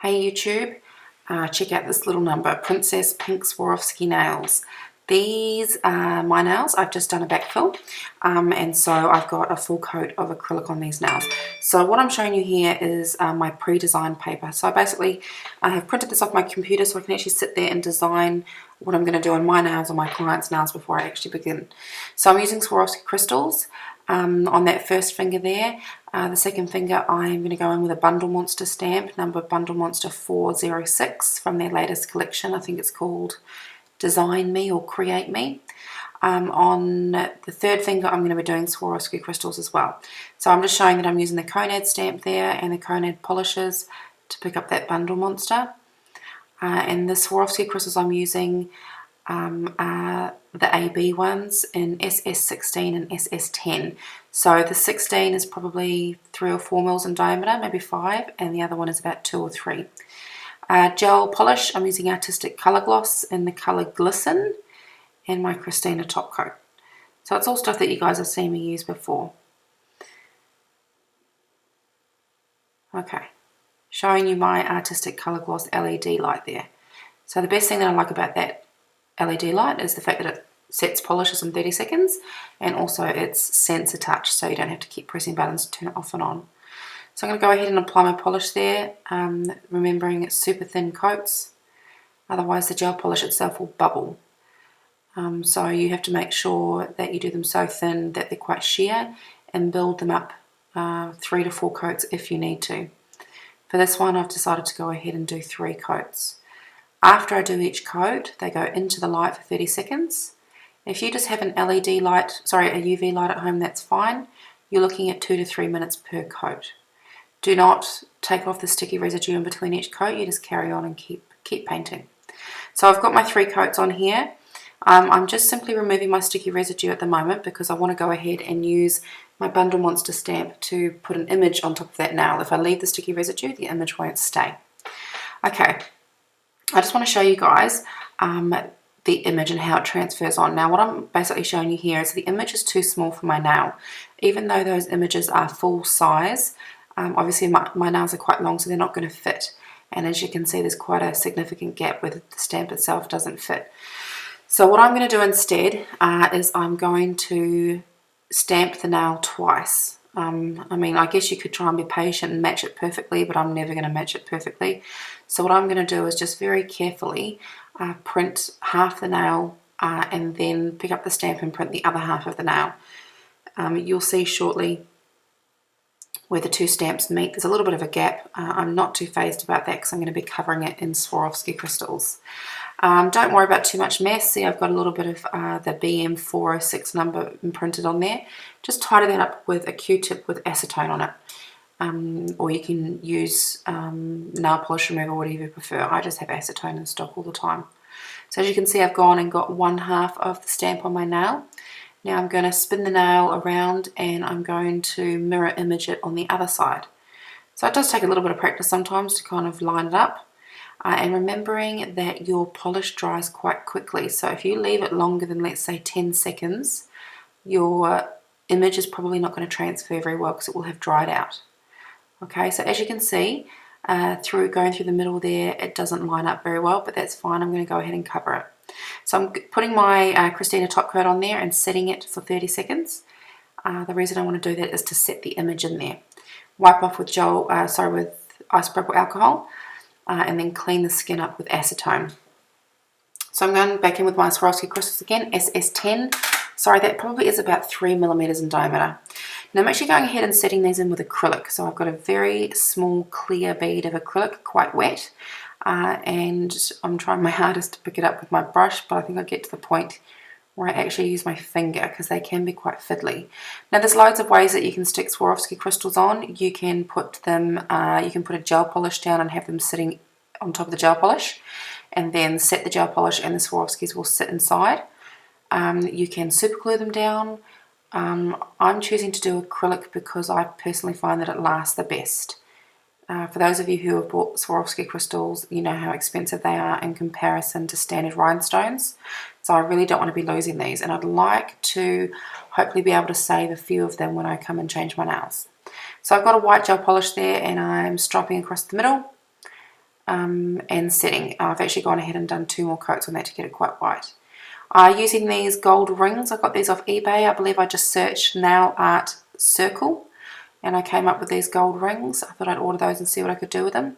Hey YouTube, check out this little number, Princess Pink Swarovski nails. These are my nails. I've just done a backfill, and so I've got a full coat of acrylic on these nails. So what I'm showing you here is my pre-designed paper. So I have printed this off my computer so I can actually sit there and design what I'm going to do on my nails or my client's nails before I actually begin. So I'm using Swarovski crystals on that first finger there. The second finger I'm going to go in with a Bundle Monster stamp, number Bundle Monster 406 from their latest collection. I think it's called Design Me or Create Me. On the third finger I'm going to be doing Swarovski crystals as well. So I'm just showing that I'm using the Conad stamp there and the Conad polishes to pick up that Bundle Monster. And the Swarovski crystals I'm using are the AB ones in SS16 and SS10. So the 16 is probably 3 or 4 mils in diameter, maybe 5, and the other one is about 2 or 3. Gel polish, I'm using Artistic Colour Gloss in the colour Glisten and my Christina top coat. So it's all stuff that you guys have seen me use before. Okay, showing you my Artistic Colour Gloss LED light there. So the best thing that I like about that LED light is the fact that it sets polishes in 30 seconds, and also it's sensor touch, so you don't have to keep pressing buttons to turn it off and on. So I'm going to go ahead and apply my polish there, remembering it's super thin coats, otherwise the gel polish itself will bubble. So you have to make sure that you do them so thin that they're quite sheer and build them up 3 to 4 coats if you need to. For this one I've decided to go ahead and do 3 coats. After I do each coat, they go into the light for 30 seconds. If you just have an LED light, a UV light at home, that's fine. You're looking at 2 to 3 minutes per coat. Do not take off the sticky residue in between each coat. You just carry on and keep painting. So I've got my 3 coats on here. I'm just simply removing my sticky residue at the moment because I want to go ahead and use my Bundle Monster stamp to put an image on top of that nail. If I leave the sticky residue, the image won't stay. Okay, I just want to show you guys the image and how it transfers on. Now what I'm basically showing you here is the image is too small for my nail. Even though those images are full size, obviously my nails are quite long, so they're not going to fit. And as you can see, there's quite a significant gap where the stamp itself doesn't fit. So what I'm going to do instead is I'm going to stamp the nail twice. I mean, I guess you could try and be patient and match it perfectly, but I'm never going to match it perfectly. So what I'm going to do is just very carefully print half the nail and then pick up the stamp and print the other half of the nail. You'll see shortly where the 2 stamps meet. There's a little bit of a gap. I'm not too phased about that because I'm going to be covering it in Swarovski crystals. Don't worry about too much mess. See, I've got a little bit of the BM406 number imprinted on there. Just tidy that up with a Q-tip with acetone on it. Or you can use nail polish remover, whatever you prefer. I just have acetone in stock all the time. So as you can see, I've gone and got 1/2 of the stamp on my nail. Now I'm going to spin the nail around and I'm going to mirror image it on the other side. So it does take a little bit of practice sometimes to kind of line it up. And remembering that your polish dries quite quickly. So if you leave it longer than, let's say, 10 seconds, your image is probably not going to transfer very well because it will have dried out. Okay, so as you can see, going through the middle there, it doesn't line up very well, but that's fine. I'm going to go ahead and cover it. So I'm putting my Christina top coat on there and setting it for 30 seconds. The reason I want to do that is to set the image in there. Wipe off with with isopropyl alcohol and then clean the skin up with acetone. So I'm going back in with my Swarovski crystals again, SS10. Sorry, that probably is about 3 millimeters in diameter. Now I'm actually going ahead and setting these in with acrylic. So I've got a very small clear bead of acrylic, quite wet. And I'm trying my hardest to pick it up with my brush, but I think I'll get to the point where I actually use my finger because they can be quite fiddly. Now there's loads of ways that you can stick Swarovski crystals on. You can put them, you can put a gel polish down and have them sitting on top of the gel polish, and then set the gel polish and the Swarovskis will sit inside. You can super glue them down. I'm choosing to do acrylic because I personally find that it lasts the best. For those of you who have bought Swarovski crystals, you know how expensive they are in comparison to standard rhinestones. So I really don't want to be losing these, and I'd like to hopefully be able to save a few of them when I come and change my nails. So I've got a white gel polish there and I'm striping across the middle. and setting. I've actually gone ahead and done 2 more coats on that to get it quite white. Using these gold rings, I got these off eBay. I believe I just searched nail art circle and I came up with these gold rings. I thought I'd order those and see what I could do with them.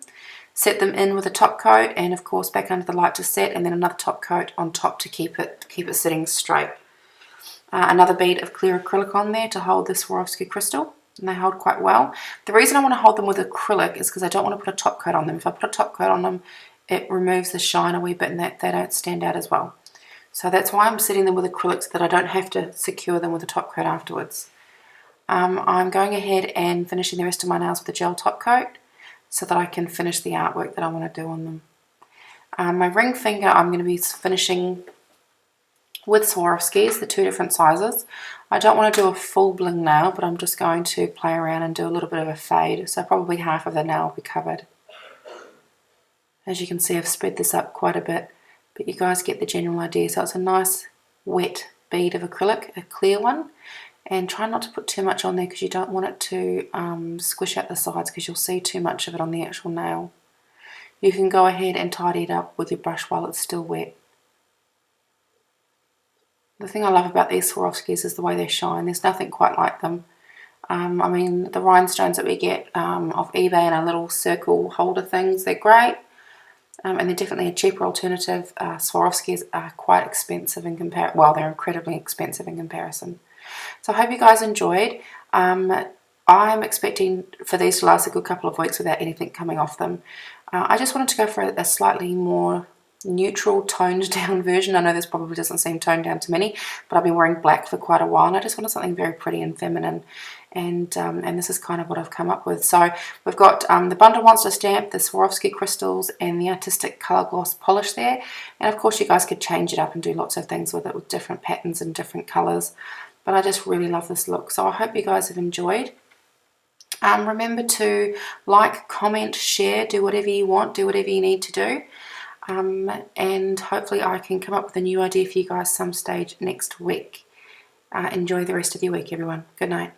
Set them in with a top coat and of course back under the light to set, and then another top coat on top to keep it sitting straight. Another bead of clear acrylic on there to hold this Swarovski crystal, and they hold quite well. The reason I want to hold them with acrylic is because I don't want to put a top coat on them. If I put a top coat on them, it removes the shine a wee bit and they don't stand out as well. So that's why I'm setting them with acrylic so that I don't have to secure them with a top coat afterwards. I'm going ahead and finishing the rest of my nails with a gel top coat so that I can finish the artwork that I want to do on them. My ring finger I'm going to be finishing with Swarovskis, the 2 different sizes. I don't want to do a full bling nail, but I'm just going to play around and do a little bit of a fade, so probably half of the nail will be covered. As you can see, I've spread this up quite a bit, but you guys get the general idea. So it's a nice wet bead of acrylic, a clear one, and try not to put too much on there because you don't want it to squish out the sides because you'll see too much of it on the actual nail. You can go ahead and tidy it up with your brush while it's still wet. The thing I love about these Swarovskis is the way they shine. There's nothing quite like them. I mean, the rhinestones that we get off eBay and our little circle holder things, they're great. And they're definitely a cheaper alternative. Swarovskis are quite expensive in comparison. Well, they're incredibly expensive in comparison. So I hope you guys enjoyed. I'm expecting for these to last a good couple of weeks without anything coming off them. I just wanted to go for a slightly more neutral, toned down version. I know this probably doesn't seem toned down to many, but I've been wearing black for quite a while and I just wanted something very pretty and feminine, and this is kind of what I've come up with. So we've got the Bundle Monster stamp, the Swarovski crystals, and the artistic colour gloss polish there, and of course you guys could change it up and do lots of things with it with different patterns and different colours, but I just really love this look. So I hope you guys have enjoyed. Remember to like, comment, share, do whatever you want, do whatever you need to do. And hopefully I can come up with a new idea for you guys some stage next week. Enjoy the rest of your week, everyone. Good night.